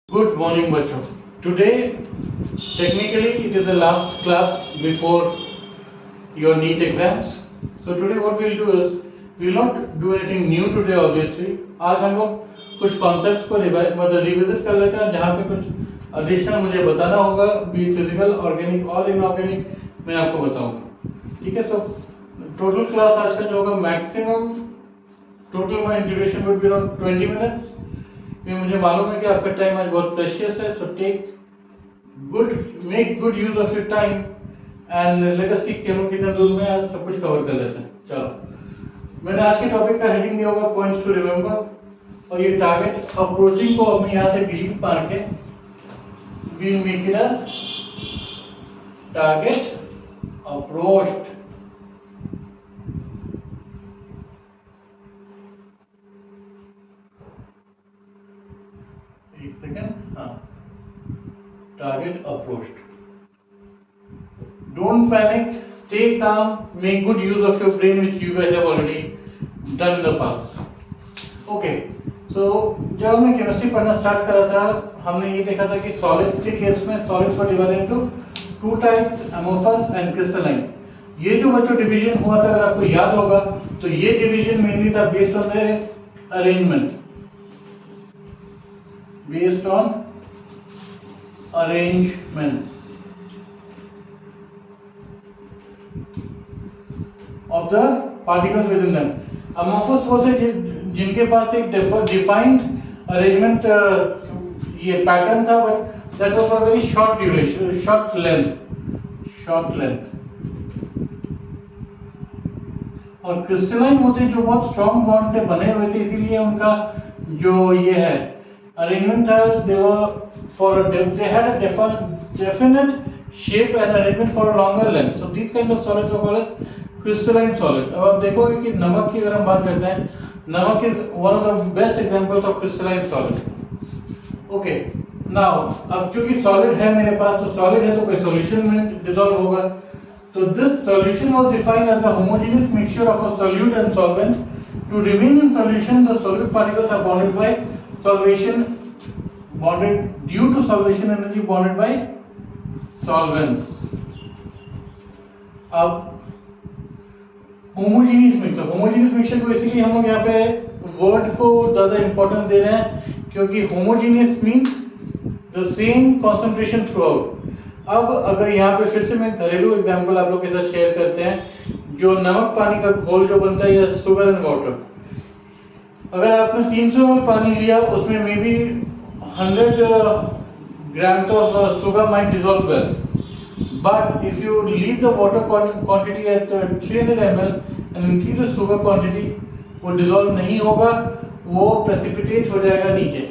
Good morning, बच्चों. Today, technically, it is the last class before your NEET exams. So today, what we'll do is we'll not do anything new today. Obviously, आज हम लोग कुछ concepts को revisit कर लेते हैं जहाँ पे कुछ additional मुझे बताना होगा, be it physical, organic और inorganic, मैं आपको बताऊंगा. ठीक है? So total class आज का जो होगा maximum total my duration would be around 20 minutes. ये मुझे मालूम है कि आपका टाइम आज बहुत प्रेशियस है, so make good use of your time and let us see कि हम कितने दूर में आज सब कुछ कवर कर लेते हैं. चलो, मैंने आज के टॉपिक का हेडिंग दिया होगा पॉइंट्स टू रिमेंबर, और ये टारगेट अप्रोचिंग को हम यहाँ से डिलीट मार के we'll make it as target approached. Target approached. Don't panic, stay calm, make good use of your brain which you guys have already done in the past. Okay, so जब हमने chemistry पढ़ना start करा था, हमने ये देखा था कि सॉलिड्स के केस में solids were divided into two types, amorphous and crystalline. ये जो बच्चों डिवीजन हुआ था, अगर आपको याद होगा, तो ये डिवीजन मेनली था based on the arrangement, based on arrangements of the particles within them. Amorphous वो थे जिनके पास एक defined arrangement ये pattern था, but that was for a very short duration, short length. और क्रिस्टलाइन वो थे जो बहुत स्ट्रॉन्ग बॉन्ड से बने हुए थे, इसीलिए उनका जो ये है arrangement था, they had a definite shape and arrangement for a longer length. So these kind of solids are called crystalline solids. अब आप देखोगे कि नमक की अगर हम बात करते हैं, नमक is one of the best examples of crystalline solid. Okay, now अब क्योंकि solid है मेरे पास, तो solid है तो कोई solution में dissolve होगा. तो this solution was defined as the homogeneous mixture of a solute and solvent. To remain in solution, the solute particles are bonded by due to solvation energy bonded by solvents. अब homogeneous mixture को इसीलिए हम लोग यहाँ पे word को ज्यादा importance दे रहे हैं, क्योंकि homogeneous means the same concentration through out. अब अगर यहाँ पे फिर से मैं घरेलू एग्जांपल आप लोग के साथ शेयर करते हैं, जो नमक पानी का घोल जो बनता है या शुगर एंड वाटर, अगर आपने 300 ml पानी लिया, उसमें may be 100 grams of sugar might dissolve well, but if you leave the water quantity at 300 ml and increase the sugar quantity, वो dissolve नहीं होगा, वो precipitate हो जाएगा नीचे,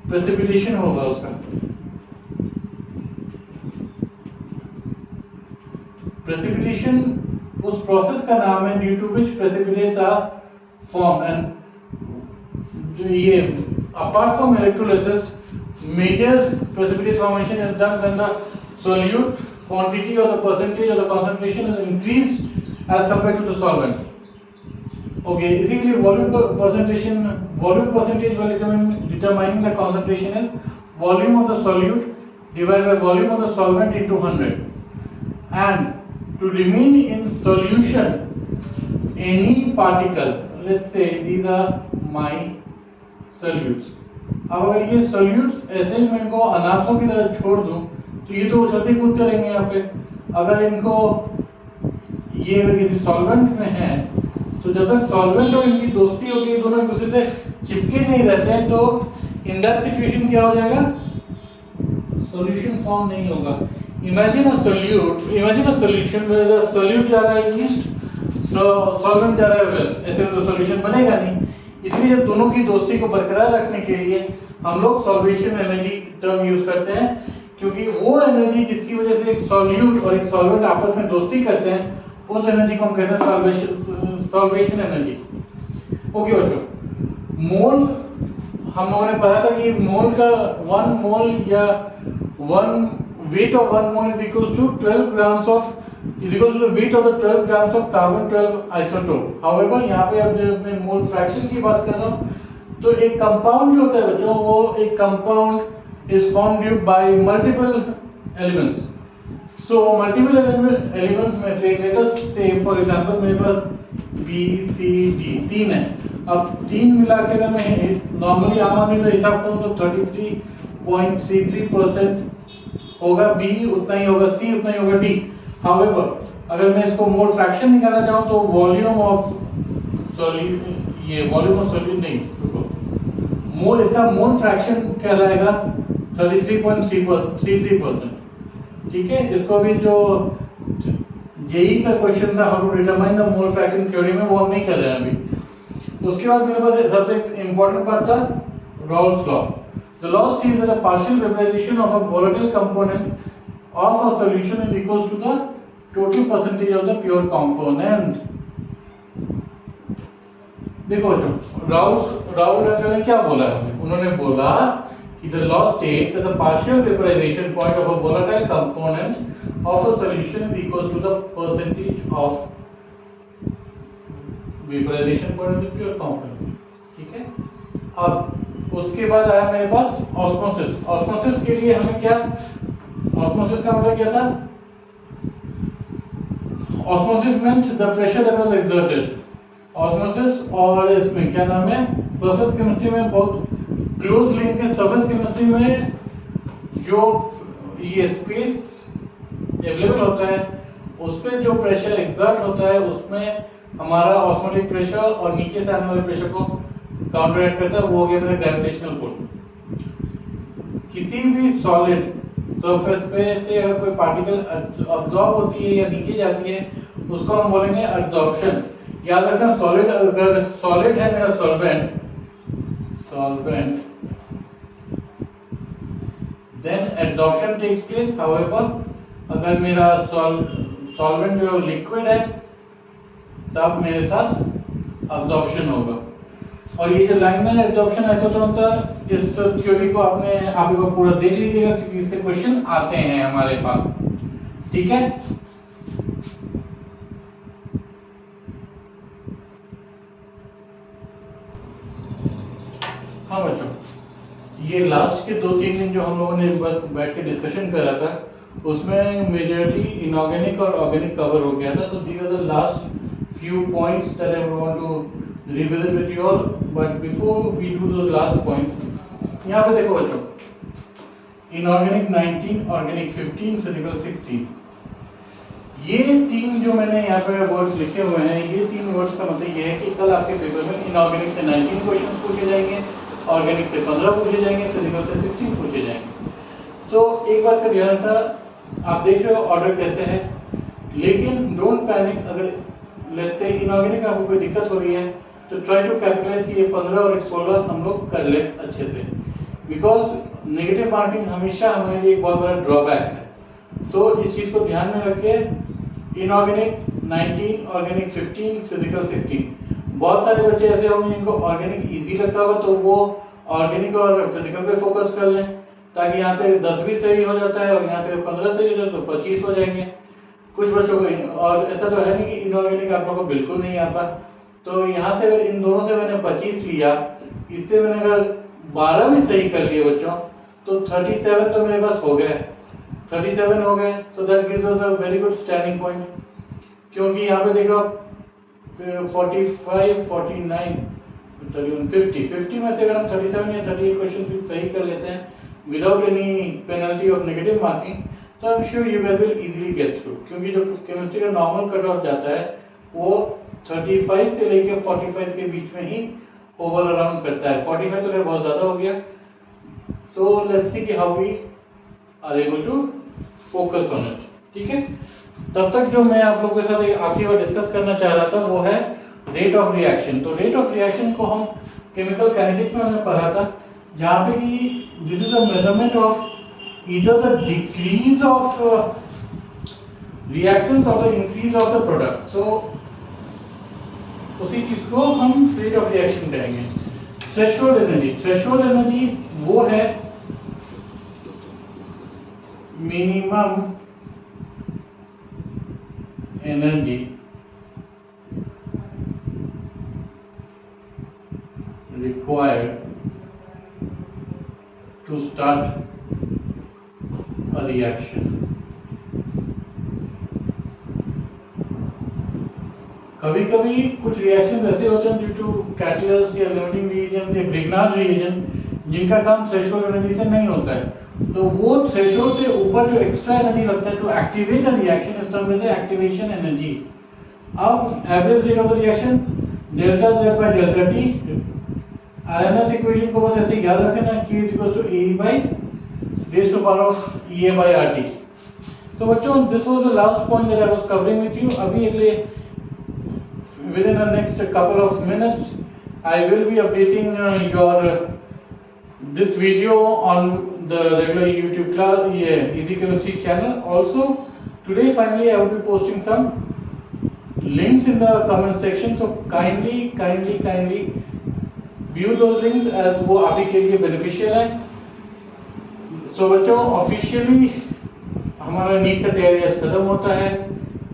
precipitation होगा उसका. Precipitation उस process का नाम है due to which precipitates are formed, and ये apart from electrolysis, major precipitate formation is done when the solute quantity or the percentage or the concentration is increased as compared to the solvent. Okay, इसीलिए volume percentage by determining the concentration is volume of the solute divided by volume of the solvent into 100. And to remain in solution, any particle, let's say these are my solutes. अब अगर ये solutes ऐसे ही मैं इनको अनाथों की तरह छोड़ दूं, तो ये तो उछलते कूदते रहेंगे यहाँ पे. अगर इनको ये अगर किसी सॉल्वेंट में है, तो जब तक सॉल्वेंट और इनकी दोस्ती होगी, दोनों एक दूसरे से चिपके नहीं रहते हैं, तो इन दैट सिचुएशन क्या हो जाएगा, सॉल्यूशन फॉर्म नहीं होगा. इमेजिन अ सॉल्यूशन में सॉल्यूट जा रहा है ईस्ट, सॉल्वेंट जा रहा है वेस्ट, ऐसे तो सॉल्यूशन बनेगा नहीं. इसलिए जब दोनों की दोस्ती को बरकरार रखने के लिए हम लोग सॉल्वेशन एनर्जी टर्म यूज करते हैं, क्योंकि वो एनर्जी जिसकी वजह से एक सॉल्यूट और एक सॉल्वेंट आपस में दोस्ती करते हैं, उस एनर्जी को हम कहते हैं सॉल्वेशन एनर्जी. ओके बच्चों, मोल हम लोगों ने पढ़ा था कि मोल का 1 मोल या 1 weight of 1 mole is equals to 12 grams of is equals to the weight of the 12 grams of carbon 12 isotope. However, यहाँ पे अब जब मैं मोल फ्रैक्शन की बात कर रहा हूँ, तो एक कंपाउंड जो होता है बच्चों, वो एक compound is formed by multiple elements. So multiple elements में से लेट अस से फॉर एग्जांपल मेरे पास बी सी डी तीन है। अब तीन मिला के अगर मैं नॉर्मली आम आदमी का हिसाब करूं तो 33.33% होगा बी, उतना ही होगा सी, उतना ही होगा डी। हाउएवर अगर मैं इसको मोल फ्रैक्शन निकालना चाहूं तो वॉल्यूम ऑफ सॉल्यूशन नहीं, मोल, इसका मोल फ्रैक्शन कहलाएगा 33.33%। ठीक है, इसको भी जो जेई का क्वेश्चन था how to determine the mole fraction theory में, वो हम नहीं कर रहे हैं अभी। उसके बाद मेरे पास सबसे इंपॉर्टेंट पार्ट था Raoult's law. The law states that a partial vaporisation of a volatile component of a solution is equal to the total percentage of the pure component. देखो बच्चों, राउल्स ने क्या बोला है, उन्होंने बोला कि the law states that the partial vaporization point of a volatile component of a solution is equals to the percentage of vaporization point of the pure component। ठीक है, अब उसके बाद आया मेरे पास ऑस्मोसिस। ऑस्मोसिस के लिए हमें क्या, ऑस्मोसिस का मतलब क्या था, osmosis meant the pressure that was exerted। Osmosis और इसमें क्या नाम है, सरफेस केमिस्ट्री में बहुत क्लोज लिंक है। सरफेस केमिस्ट्री में जो ये स्पेस अवेलेबल होता है उस पर जो प्रेशर एग्जर्ट होता है उसमें हमारा ऑस्मोटिक प्रेशर और नीचे से आने वाले प्रेशर को काउंटरएक्ट करता है, वो हो गया मेरा ग्रेविटेशनल पुल। किसी भी सॉलिड सरफेस पे से अगर कोई पार्टिकल अब्सॉर्ब होती है या नीचे जाती है उसको हम बोलेंगे एब्जॉर्प्शन। याद रखना, सॉलिड अगर सॉलिड है मेरा solvent then adsorption takes place। however अगर मेरा सॉल्वेंट जो लिक्विड है तब मेरे साथ अब्जॉर्प्शन होगा। और ये जो लाइनर एब्जॉर्प्शन आइसोटोन था, इस थ्योरी को आपने आप लोग पूरा देख लीजिएगा क्योंकि इससे क्वेश्चन आते हैं हमारे पास। ठीक है, हाँ बच्चों, ये लास्ट के 2-3 दिन जो हम लोगों ने बस बैठ के डिस्कशन करा था उसमें मेजॉरिटी इनऑर्गेनिक और ऑर्गेनिक कवर हो गया था। So these are the last few points that I want to revisit with you all, but before we do those last points, यहाँ पे देखो बच्चों, इनऑर्गेनिक 19, ऑर्गेनिक 15, फिजिकल 16, ये तीन जो मैंने यहाँ पे वर्ड्स लिखे हुए हैं, ये तीन वर्ड्स का मतलब ये है कि कल आपके पेपर में इनऑर्गेनिक से 19 क्वेश्चंस पूछे जाएंगे, ऑर्गेनिक से 15 पूछे जाएंगे, फिजिकल से 16 पूछे जाएंगे। तो एक बात का ध्यान था, आप देख रहे हो ऑर्डर कैसे है, लेकिन डोंट पैनिक। अगर लेट्स से इनऑर्गेनिक आपको कोई दिक्कत हो रही है तो ट्राई टू कैपिटलाइज कि ये 15 और 16 हम लोग कर ले अच्छे से, बिकॉज नेगेटिव मार्किंग हमेशा हमारे लिए एक बहुत बड़ा ड्रॉबैक है। सो इस चीज़ को ध्यान में रखिए। Inorganic 19, organic 15, physical 16। बहुत सारे बच्चे ऐसे होंगे जिनको ऑर्गेनिक इजी लगता होगा तो वो ऑर्गेनिक और फिजिकल पे फोकस कर लें, ताकि यहाँ से 10 भी सही हो जाता है और यहाँ से 15 सही हो जाता है तो 25 हो जाएंगे। कुछ बच्चों को, और ऐसा तो है नहीं कि इनऑर्गेनिक आप लोगों को बिल्कुल नहीं आता, तो यहाँ से अगर इन दोनों से मैंने 25 लिया, इससे मैंने अगर 12 भी सही कर लिए बच्चों तो 37 तो मेरे पास हो गए, 37 हो गए। So that gives us a very good standing point, क्योंकि यहाँ पे देखो 45, 49, 50 में से अगर हम 37 या 38 क्वेश्चन भी सही कर लेते हैं without any penalty of negative marking, तो I am sure you guys will easily get through. क्योंकि जो केमिस्ट्री का नॉर्मल कट ऑफ जाता है वो 35 से लेकर 45 के बीच में ही ओवर अराउंड करता है। 45 तो खैर बहुत ज़्यादा हो गया। सो लेट्स सी कि how we are able to focus on it. ठीक है, तब तक जो मैं आप लोगों के साथ एक आखिरी बार डिस्कस करना चाह रहा था वो है रेट ऑफ रिएक्शन। तो रेट ऑफ रिएक्शन को हम केमिकल काइनेटिक्स में हमने पढ़ा था, जहाँ पे कि this is a measurement of either the decrease of reactants or the increase of the product। so उसी चीज को हम रेट ऑफ रिएक्शन कहेंगे। थ्रेशोल्ड एनर्जी वो है minimum energy required to start a reaction. कभी कभी कुछ रिएक्शन ऐसे होते हैं ड्यू टू कैटलिस्ट या लिमिटिंग रिएजेंट या ब्रिग्नार्ड रिएजेंट जिनका काम थ्रेशोल्ड एनर्जी से नहीं होता है, तो वो थ्रेशोल्ड से ऊपर जो एक्स्ट्रा एनर्जी लगता है टू एक्टिवेट द रिएक्शन इस टर्म में एक्टिवेशन एनर्जी. अब average rate of the reaction delta Z by delta T. RNS equation को बस ऐसे याद रखना Q is equals to A by raised to power of EA by RT. तो बच्चों, this was the last point that I was covering with you. अभी अगले within the next couple of minutes I will be updating this video on the regular YouTube class, Easy Chemistry channel. Also today finally I will be posting some links in the comment section, so kindly view those links as वो आपके के लिए beneficial है. So बच्चों, officially हमारा NEET का तैयारी आज खत्म होता है.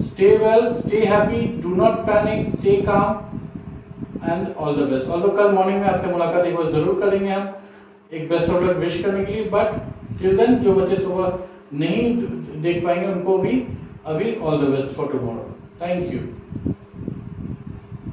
Stay well, stay happy, do not panic, stay calm and all the best. Although कल मॉर्निंग में आपसे मुलाकात एक बार जरूर करेंगे हम एक बेस्ट ऑफ लक विश करने के लिए, बट टिल देन जो बच्चे सुबह नहीं देख पाएंगे उनको भी अभी all the best for tomorrow. Thank you.